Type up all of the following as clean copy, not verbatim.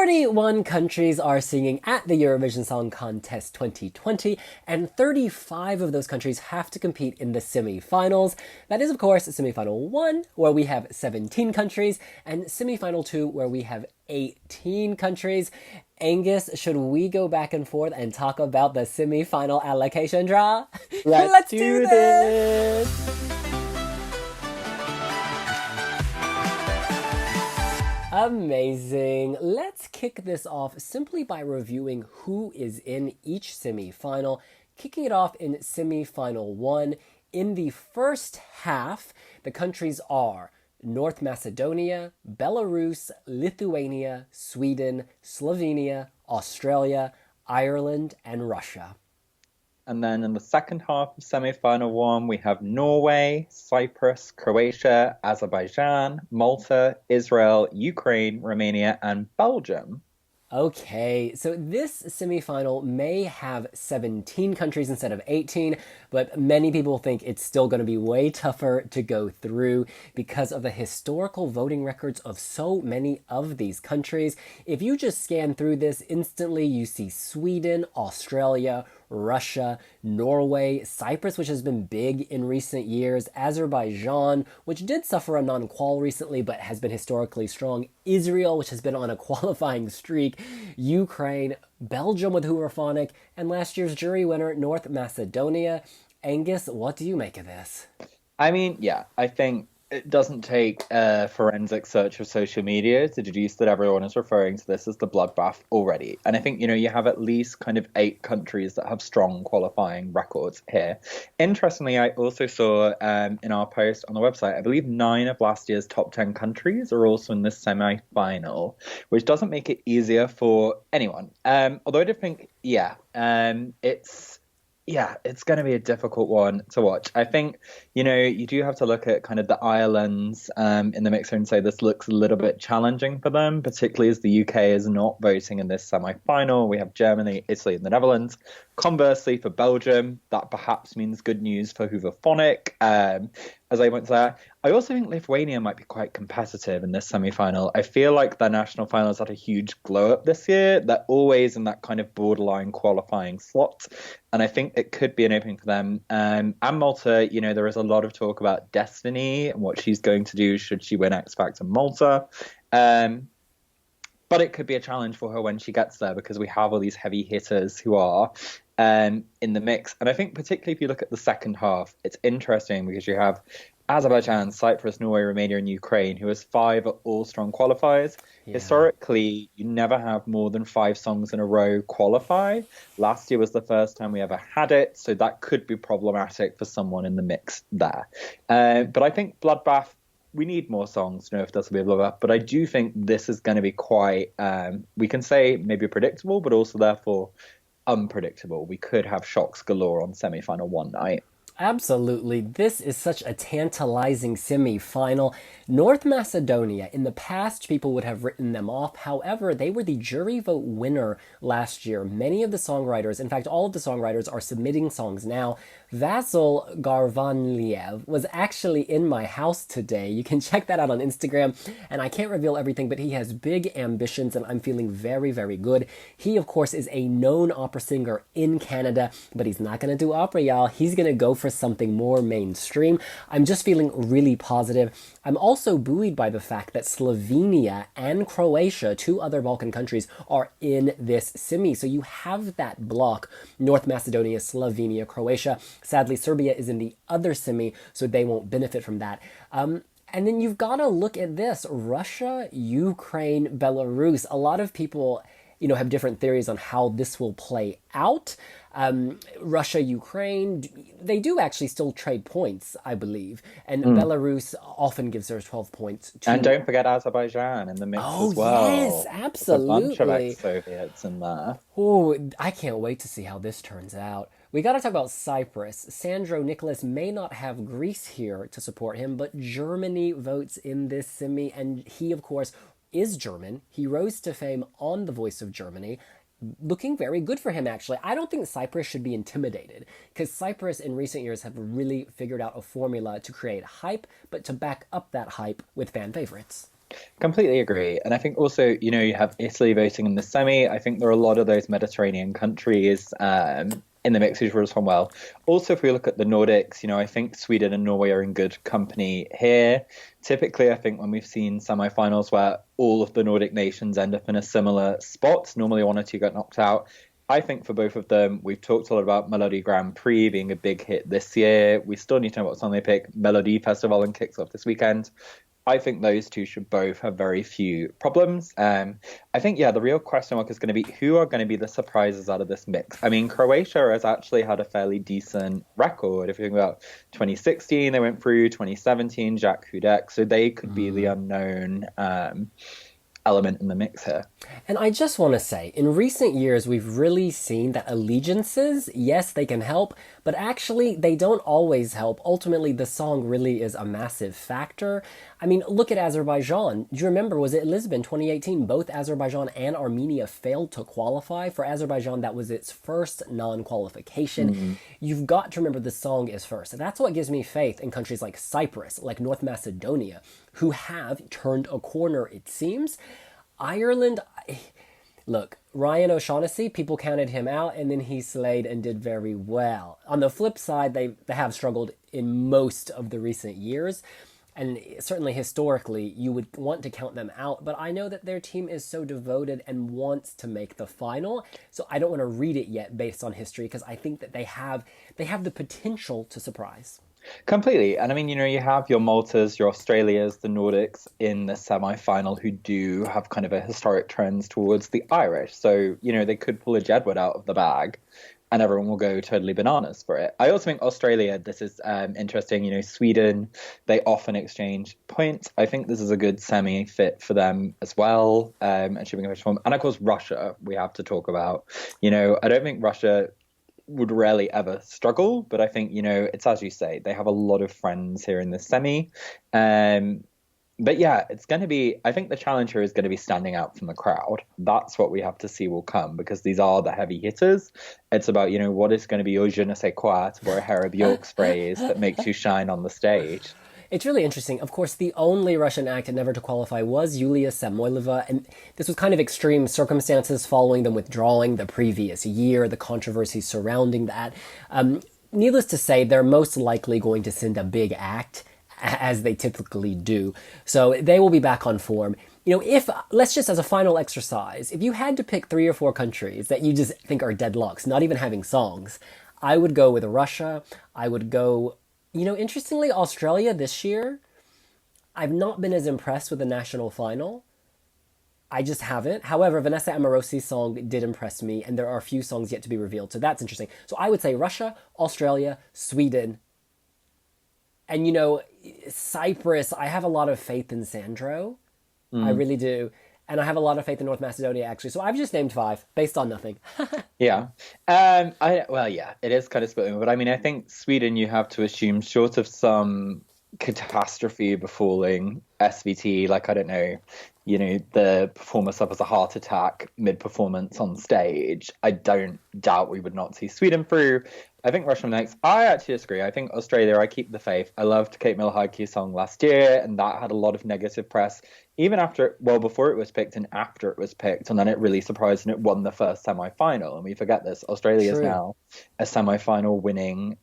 41 countries are singing at the Eurovision Song Contest 2020, and 35 of those countries have to compete in the semi-finals. That is, of course, Semi-Final 1, where we have 17 countries, and Semi-Final 2, where we have 18 countries. Angus, should we go back and forth and talk about the Semi-Final Allocation Draw? Let's do this! Amazing. Let's kick this off simply by reviewing who is in each semi-final. Kicking it off in semi-final 1. In the first half, the countries are North Macedonia, Belarus, Lithuania, Sweden, Slovenia, Australia, Ireland, and Russia. And then in the second half of semi-final 1, we have Norway, Cyprus, Croatia, Azerbaijan, Malta, Israel, Ukraine, Romania, and Belgium. Okay, so this semi-final may have 17 countries instead of 18, but many people think it's still going to be way tougher to go through because of the historical voting records of so many of these countries. If you just scan through this, instantly you see Sweden, Australia, Russia, Norway, Cyprus, which has been big in recent years, Azerbaijan, which did suffer a non-qual recently but has been historically strong, Israel, which has been on a qualifying streak, Ukraine, Belgium with Huraphonic, and last year's jury winner, North Macedonia. Angus, what do you make of this? I mean, yeah, I think it doesn't take a forensic search of social media to deduce that everyone is referring to this as the bloodbath already. And I think, you have at least kind of 8 countries that have strong qualifying records here. Interestingly, I also saw in our post on the website, I believe 9 of last year's top 10 countries are also in this semi-final, which doesn't make it easier for anyone. Although I do think, it's going to be a difficult one to watch. I think, you do have to look at kind of the islands in the mixer and say this looks a little bit challenging for them, particularly as the UK is not voting in this semi-final. We have Germany, Italy, and the Netherlands. Conversely, for Belgium, that perhaps means good news for Huraphonic. As I went there, I also think Lithuania might be quite competitive in this semi-final. I feel like their national finals had a huge glow-up this year. They're always in that kind of borderline qualifying slot, and I think it could be an opening for them. And Malta, there is a lot of talk about destiny and what she's going to do should she win X Factor Malta. But it could be a challenge for her when she gets there because we have all these heavy hitters who are in the mix. And I think particularly if you look at the second half, it's interesting because you have Azerbaijan, Cyprus, Norway, Romania, and Ukraine, who has 5 all strong qualifiers. Yeah. Historically, you never have more than 5 songs in a row qualify. Last year was the first time we ever had it, so that could be problematic for someone in the mix there. But I think Bloodbath, we need more songs to know if this will be a blowout, but I do think this is going to be quite, we can say maybe predictable, but also therefore unpredictable. We could have shocks galore on semi-final 1 night. Absolutely. This is such a tantalizing semi-final. North Macedonia, in the past, people would have written them off. However, they were the jury vote winner last year. Many of the songwriters, in fact, all of the songwriters are submitting songs now. Vasil Garvanliev was actually in my house today. You can check that out on Instagram, and I can't reveal everything, but he has big ambitions, and I'm feeling very, very good. He, of course, is a known opera singer in Canada, but he's not going to do opera, y'all. He's going to go for something more mainstream. I'm just feeling really positive. I'm also buoyed by the fact that Slovenia and Croatia, 2 other Balkan countries, are in this semi. So you have that block, North Macedonia, Slovenia, Croatia. Sadly, Serbia is in the other semi, so they won't benefit from that. And then you've got to look at this, Russia, Ukraine, Belarus. A lot of people, have different theories on how this will play out. Russia, Ukraine, they do actually still trade points, I believe. And Belarus often gives her 12 points too. And don't forget Azerbaijan in the mix as well. Yes, absolutely. There's a bunch of ex-Soviets in there. Oh, I can't wait to see how this turns out. We got to talk about Cyprus. Sandro Nicholas may not have Greece here to support him, but Germany votes in this semi, and he, of course, is German. He rose to fame on The Voice of Germany. Looking very good for him, actually. I don't think Cyprus should be intimidated, because Cyprus in recent years have really figured out a formula to create hype, but to back up that hype with fan favorites. Completely agree. And I think also, you have Italy voting in the semi. I think there are a lot of those Mediterranean countries in the mix who's respond well. Also, if we look at the Nordics, I think Sweden and Norway are in good company here. Typically, I think when we've seen semi-finals where all of the Nordic nations end up in a similar spot, normally one or two get knocked out. I think for both of them, we've talked a lot about Melody Grand Prix being a big hit this year. We still need to know what song they pick. Melody Festival and kicks off this weekend. I think those two should both have very few problems. I think, yeah, the real question mark is going to be who are going to be the surprises out of this mix. I mean, Croatia has actually had a fairly decent record. If you think about 2016, they went through, 2017, Jack Hudek, so they could be the unknown element in the mix here. And I just want to say, in recent years, we've really seen that allegiances, yes, they can help, but actually they don't always help. Ultimately, the song really is a massive factor. I mean, look at Azerbaijan. Do you remember, was it Lisbon 2018? Both Azerbaijan and Armenia failed to qualify. For Azerbaijan, that was its first non-qualification. You've got to remember the song is first. That's what gives me faith in countries like Cyprus, like North Macedonia, who have turned a corner, it seems. Ireland, look, Ryan O'Shaughnessy, people counted him out, and then he slayed and did very well. On the flip side, they have struggled in most of the recent years, and certainly historically, you would want to count them out, but I know that their team is so devoted and wants to make the final, so I don't want to read it yet based on history, because I think that they have the potential to surprise. Completely. And I mean, you have your Maltas, your Australias, the Nordics in the semi-final who do have kind of a historic trends towards the Irish. So, they could pull a Jedward out of the bag and everyone will go totally bananas for it. I also think Australia, this is interesting. Sweden, they often exchange points. I think this is a good semi-fit for them as well. And of course, Russia, we have to talk about. I don't think Russia would rarely ever struggle, but I think, it's as you say, they have a lot of friends here in the semi. But yeah, it's going to be, I think the challenger is going to be standing out from the crowd. That's what we have to see will come, because these are the heavy hitters. It's about, what is going to be your je ne sais quoi, to borrow Hera Bjork's phrase, that makes you shine on the stage. It's really interesting. Of course, the only Russian act never to qualify was Yulia Samoylova, and this was kind of extreme circumstances following them withdrawing the previous year, the controversy surrounding that. Needless to say, they're most likely going to send a big act, as they typically do. So they will be back on form. If, let's just as a final exercise, if you had to pick 3 or 4 countries that you just think are deadlocks, not even having songs, I would go with Russia. I would go, interestingly, Australia this year, I've not been as impressed with the national final. I just haven't. However, Vanessa Amorosi's song did impress me, and there are a few songs yet to be revealed, so that's interesting. So I would say Russia, Australia, Sweden, and Cyprus, I have a lot of faith in Sandro. I really do. And I have a lot of faith in North Macedonia, actually. So I've just named 5 based on nothing. Yeah. Yeah, it is kind of splitting. But I mean, I think Sweden, you have to assume, short of some catastrophe befalling SVT, like, I don't know, the performer suffers a heart attack mid-performance on stage, I don't doubt we would not see Sweden through. I think Russia next. I actually disagree. I think Australia, I keep the faith. I loved Kate Miller-Heidke's song last year, and that had a lot of negative press, even before it was picked and after it was picked, and then it really surprised and it won the first semi-final. And we forget this. Australia is now a semi-final winning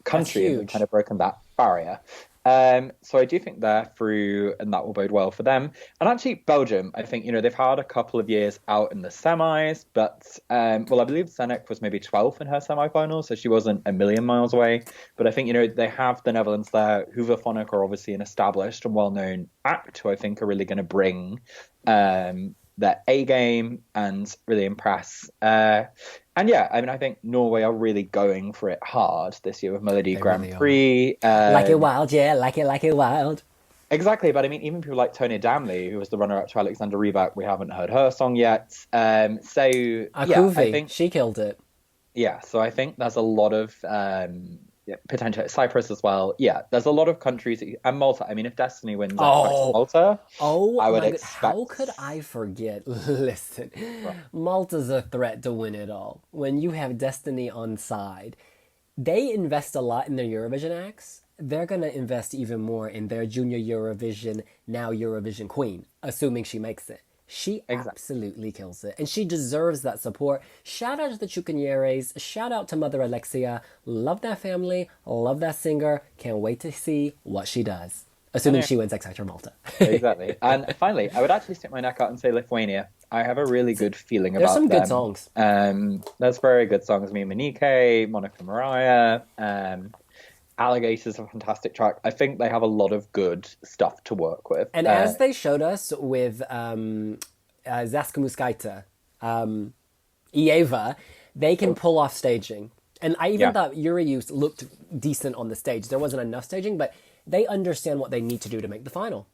country, and we've kind of broken that barrier. So I do think they're through, and that will bode well for them. And actually, Belgium, I think, they've had a couple of years out in the semis, but, I believe Zenek was maybe 12th in her semi-final, so she wasn't a million miles away. But I think, they have the Netherlands there. Hooverphonic are obviously an established and well-known act who I think are really going to bring their A game and really impress. And yeah, I mean, I think Norway are really going for it hard this year with Melody Grand Prix. Like it wild, yeah, like it wild. Exactly, but I mean, even people like Tonya Damley, who was the runner-up to Alexander Rybak, we haven't heard her song yet. Akuvi, I think she killed it. Yeah, so I think there's a lot of potential. Cyprus as well. Yeah, there's a lot of countries, and Malta. I mean, if Destiny wins Malta, I would expect. How could I forget? Listen, right. Malta's a threat to win it all. When you have Destiny on side, they invest a lot in their Eurovision acts. they're going to invest even more in their junior Eurovision, now Eurovision queen, assuming she makes it. She absolutely kills it, and she deserves that support. Shout out to the Chucanieres. Shout out to Mother Alexia. Love that family. Love that singer. Can't wait to see what she does. Assuming she wins X Factor Malta. Exactly. And finally, I would actually stick my neck out and say Lithuania. I have a really good feeling about them. There's some good songs. There's very good songs. Me and Monique, Monica Mariah, Alligator's a fantastic track. I think they have a lot of good stuff to work with. And as they showed us with Zaskamuskaita, Ieva, they can pull off staging. And I even thought Eurouse looked decent on the stage. There wasn't enough staging, but they understand what they need to do to make the final.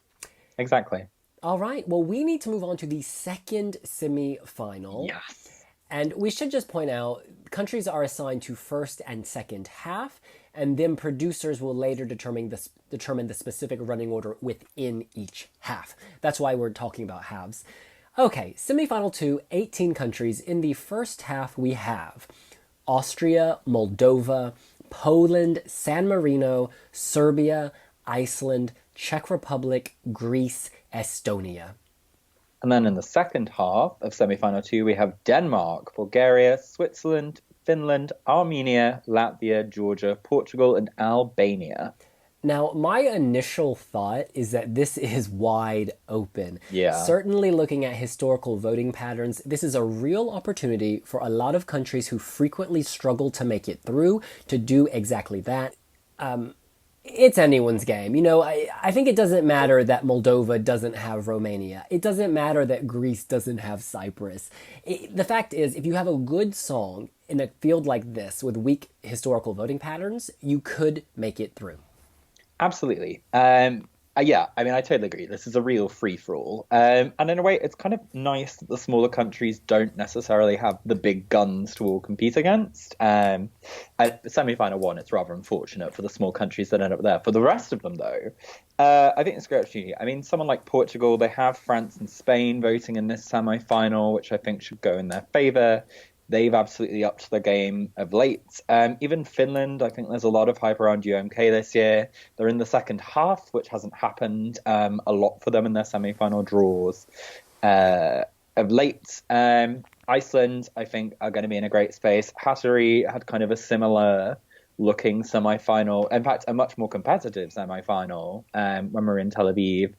Exactly. All right. Well, we need to move on to the second semi-final. Yes. And we should just point out, countries are assigned to first and second half, and then producers will later determine the specific running order within each half. That's why we're talking about halves. Okay, semi-final 2, 18 countries. In the first half, we have Austria, Moldova, Poland, San Marino, Serbia, Iceland, Czech Republic, Greece, Estonia. And then in the second half of semi-final 2, we have Denmark, Bulgaria, Switzerland, Finland, Armenia, Latvia, Georgia, Portugal, and Albania. Now, my initial thought is that this is wide open. Yeah. Certainly looking at historical voting patterns, this is a real opportunity for a lot of countries who frequently struggle to make it through to do exactly that. It's anyone's game. You know, I think it doesn't matter that Moldova doesn't have Romania. It doesn't matter that Greece doesn't have Cyprus. The fact is, if you have a good song in a field like this with weak historical voting patterns, you could make it through. Absolutely. Yeah, I mean, I totally agree. This is a real free-for-all. And in a way, it's kind of nice that the smaller countries don't necessarily have the big guns to all compete against. At semi-final 1, it's rather unfortunate for the small countries that end up there. For the rest of them, though, I think it's a great opportunity. I mean, someone like Portugal, they have France and Spain voting in this semi-final, which I think should go in their favour. They've absolutely upped the game of late. Even Finland, I think there's a lot of hype around UMK this year. They're in the second half, which hasn't happened a lot for them in their semi-final draws of late. Iceland, I think, are going to be in a great space. Hatari had kind of a similar looking semi-final, in fact, a much more competitive semi-final when we were in Tel Aviv,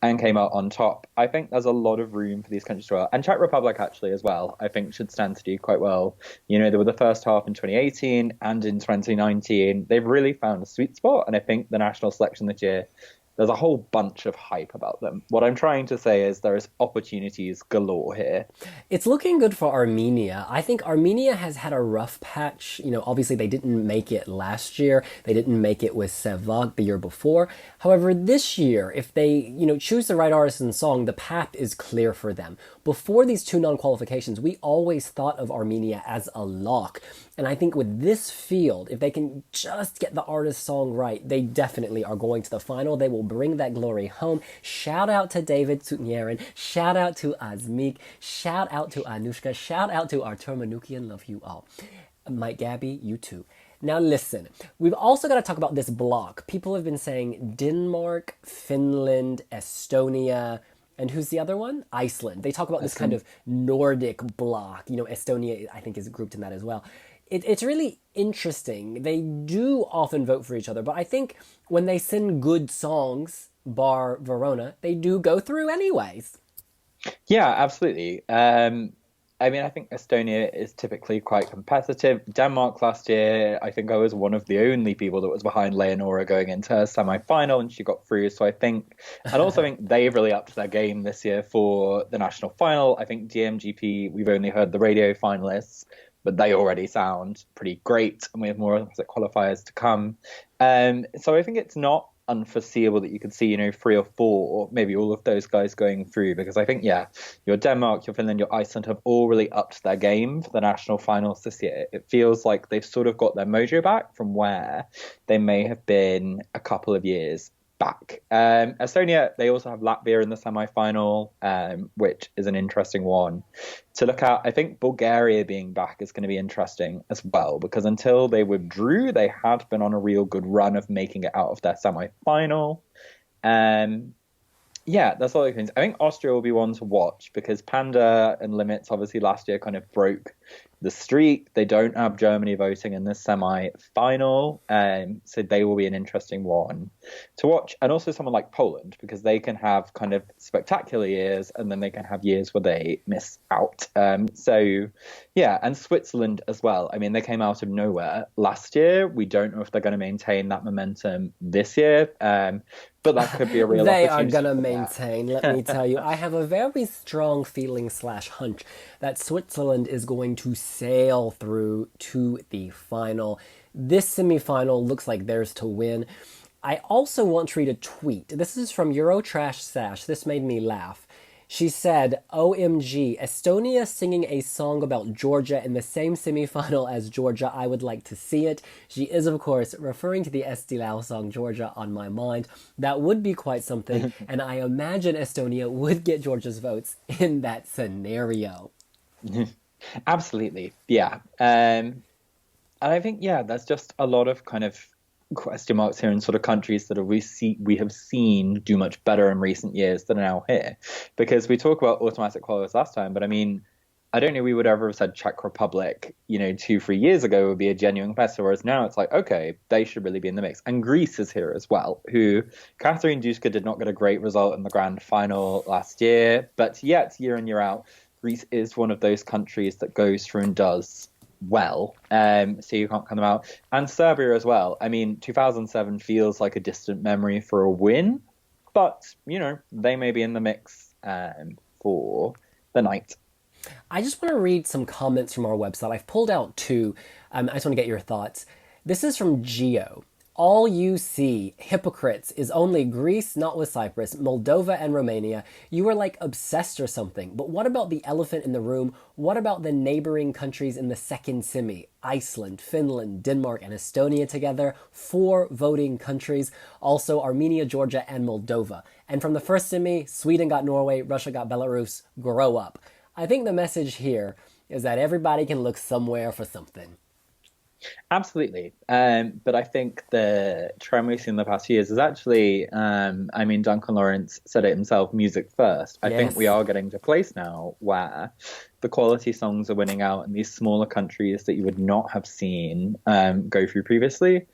and came out on top. I think there's a lot of room for these countries to well. And Czech Republic, actually, as well, I think should stand to do quite well. You know, they were the first half in 2018 and in 2019. They've really found a sweet spot, and I think the national selection this year, there's a whole bunch of hype about them. What I'm trying to say is there is opportunities galore here. It's looking good for Armenia. I think Armenia has had a rough patch. You know, obviously they didn't make it last year. They didn't make it with Sevag the year before. However, this year, if they, you know, choose the right artist and song, the path is clear for them. Before these two non-qualifications, we always thought of Armenia as a lock. And I think with this field, if they can just get the artist song right, they definitely are going to the final. They will bring that glory home. Shout out to David Tsutnierin. Shout out to Azmik. Shout out to Anushka. Shout out to Artur Manukian. Love you all. Mike Gabby, you too. Now listen, we've also got to talk about this block. People have been saying Denmark, Finland, Estonia, and who's the other one? Iceland. They talk about this kind of Nordic block. You know, Estonia, I think, is grouped in that as well. It's really interesting. They do often vote for each other, but I think when they send good songs, bar Verona, they do go through anyways. Yeah, absolutely. I mean, I think Estonia is typically quite competitive. Denmark last year, I think I was one of the only people that was behind Leonora going into her semi-final, and she got through. So I think, and also I think they've really upped their game this year for the national final. I think DMGP, we've only heard the radio finalists, but they already sound pretty great, and we have more qualifiers to come. So I think it's not unforeseeable that you could see, you know, 3 or 4, maybe all of those guys going through, because I think, yeah, your Denmark, your Finland, your Iceland have all really upped their game for the national finals this year. It feels like they've sort of got their mojo back from where they may have been a couple of years back. Estonia, they also have Latvia in the semi-final, which is an interesting one to look at. I think Bulgaria being back is going to be interesting as well, because until they withdrew, they had been on a real good run of making it out of their semi-final. Yeah, that's all the things. I think Austria will be one to watch because Panda and Limits obviously last year kind of broke the streak. They don't have Germany voting in this semi-final, so they will be an interesting one to watch. And also someone like Poland, because they can have kind of spectacular years and then they can have years where they miss out. So yeah, and Switzerland as well. I mean, they came out of nowhere last year. We don't know if they're going to maintain that momentum this year. But that could be a real They opportunity. are going to maintain, let me tell you. I have a very strong feeling / hunch that Switzerland is going to sail through to the final. This semi-final looks like theirs to win. I also want to read a tweet. This is from Eurotrash Sash. This made me laugh. She said, OMG, Estonia singing a song about Georgia in the same semi-final as Georgia. I would like to see it. She is, of course, referring to the Esti Lau song Georgia on My Mind. That would be quite something, and I imagine Estonia would get Georgia's votes in that scenario. Absolutely, yeah. And I think, yeah, there's just a lot of kind of question marks here in sort of countries that we have seen do much better in recent years that are now here. Because we talk about automatic qualifiers last time, but I mean, I don't know we would ever have said Czech Republic, 2-3 years ago would be a genuine competitor, whereas now it's like, okay, they should really be in the mix. And Greece is here as well, who Catherine Duska did not get a great result in the grand final last year, but yet year in, year out, Greece is one of those countries that goes through and does well, so you can't count them out. And Serbia as well. I mean, 2007 feels like a distant memory for a win, but, they may be in the mix for the night. I just want to read some comments from our website. I've pulled out two. I just want to get your thoughts. This is from Geo. All you see, hypocrites, is only Greece, not with Cyprus, Moldova and Romania. You are like obsessed or something. But what about the elephant in the room? What about the neighboring countries in the second semi? Iceland, Finland, Denmark, and Estonia together. 4 voting countries. Also Armenia, Georgia, and Moldova. And from the first semi, Sweden got Norway, Russia got Belarus. Grow up. I think the message here is that everybody can look somewhere for something. Absolutely. But I think the trend we've seen in the past years is actually, Duncan Lawrence said it himself, music first. I think we are getting to a place now where the quality songs are winning out and these smaller countries that you would not have seen go through previously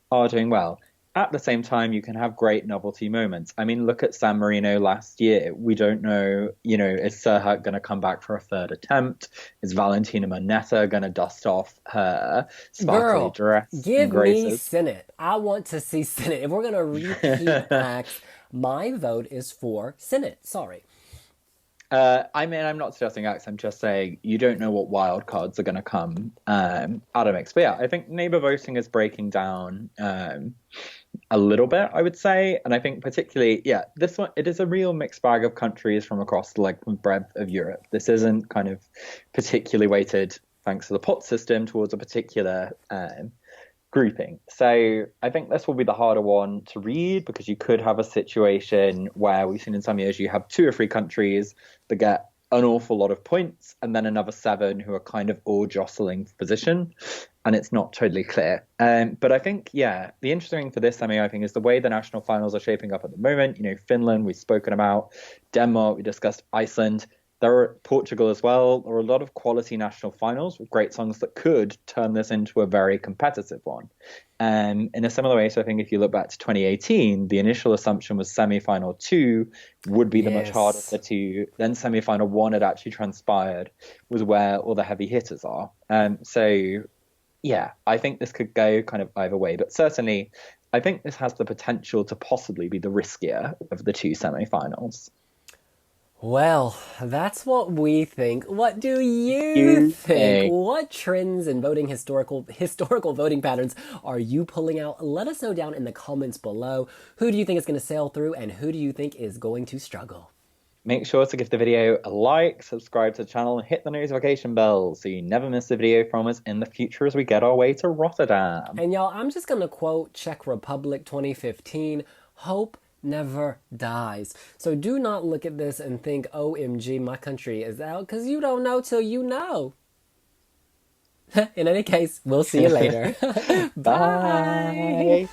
are doing well. At the same time, you can have great novelty moments. I mean, look at San Marino last year. We don't know, is Serhat going to come back for a third attempt? Is Valentina Moneta going to dust off her sparkly dress? Give me Senate. I want to see Senate. If we're going to repeat acts, my vote is for Senate. Sorry. I'm not suggesting acts. I'm just saying you don't know what wild cards are going to come out of mix. But yeah, I think neighbour voting is breaking down a little bit, I would say. And I think particularly, this one, it is a real mixed bag of countries from across the breadth of Europe. This isn't kind of particularly weighted, thanks to the pot system, towards a particular grouping. So I think this will be the harder one to read because you could have a situation where we've seen in some years you have 2 or 3 countries that get an awful lot of points and then another 7 who are kind of all jostling for position, and it's not totally clear. But I think, the interesting thing for this semi, I think, is the way the national finals are shaping up at the moment. Finland, we've spoken about. Denmark, we discussed. Iceland. There are Portugal as well. There are a lot of quality national finals with great songs that could turn this into a very competitive one. In a similar way, so I think if you look back to 2018, the initial assumption was semi-final 2 would be the much harder of the two. Then semi-final 1 had actually transpired, was where all the heavy hitters are. I think this could go kind of either way. But certainly, I think this has the potential to possibly be the riskier of the 2 semi-finals. Well, that's what we think. What do you think? What trends in voting historical voting patterns are you pulling out? Let us know down in the comments below. Who do you think is going to sail through and who do you think is going to struggle? Make sure to give the video a like, subscribe to the channel, and hit the notification bell so you never miss a video from us in the future as we get our way to Rotterdam. And y'all, I'm just going to quote Czech Republic 2015, hope never dies. So do not look at this and think, OMG, my country is out, because you don't know till you know. In any case, we'll see you later. Bye. Bye.